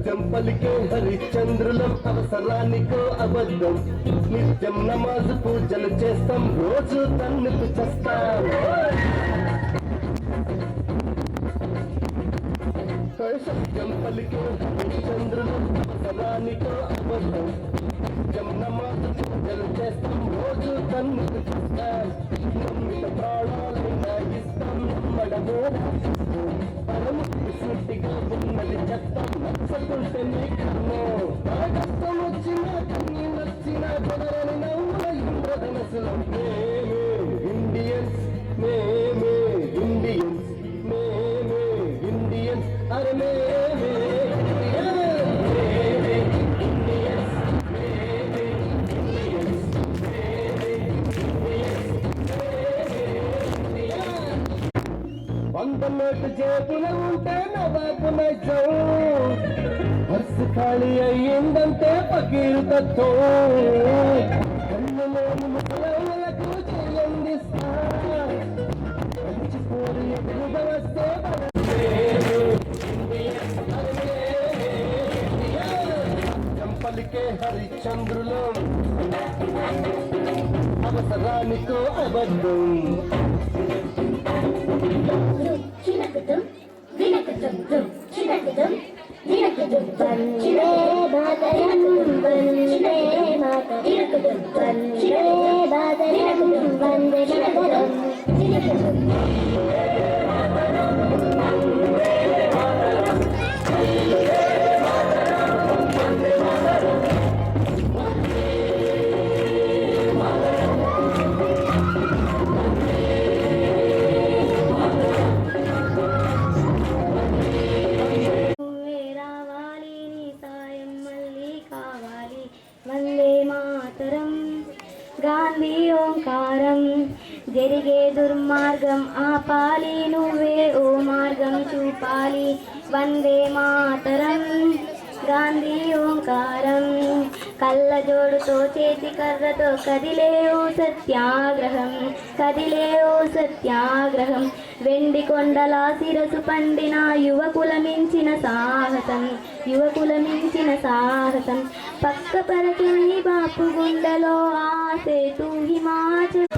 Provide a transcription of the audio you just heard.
సత్యం పలికే హరిశ్చంద్రులం అవసరానికో అబద్ధం నిత్యం నమాజు పూజలు చేస్తాం రోజు తన్నుకు చేస్తాం సత్యం పలికే హరిశ్చంద్రులం అవసరానికో అబద్ధం నిత్యం నమాజు పూజలు చేస్తాం రోజు తన్నుకు చేస్తాం నమ్మిన ప్రాణాలైనా ఇస్తాం నమ్మడమో పరముగా ఉన్నది చెత్తం నచ్చకుంటే నీకమ్మో కష్టం వచ్చినా కన్నీ నచ్చినా కుదరని నవ్వుల ఇంద్రధనసులం మేమే ఇండియన్స్ మేమే ఇండియన్స్ మేమే ఇండియన్స్ అరే మేమే వందన్నట్టు చేతులు ఉంటే నవ్వాకు నచ్చం బస్సు ఖాళీ అయ్యిందంటే పకీరు తత్వం కన్నులేని ముసలవులకు చెయ్యందిస్తా మంచిపోరి ఎదురుగా వస్తే పలికే హరిశ్చంద్రులం అవసరానికో అబద్ధం గాంధీ ఓంకారం జరిగే దుర్మార్గం ఆపాలి నువ్వే ఓ మార్గం చూపాలి వందే మాతరం గాంధీ ఓంకారం కళ్ళ జోడుతో చేతి కర్రతో కదిలే ఓ సత్యాగ్రహం కదిలే ఓ సత్యాగ్రహం వెండి కొండల శిరసు పండిన యువకుల మించిన సాహసం యువకుల మించిన సాహసం పక్క పరచని బాపు గుండెలో ఆసే తూ హిమాచల్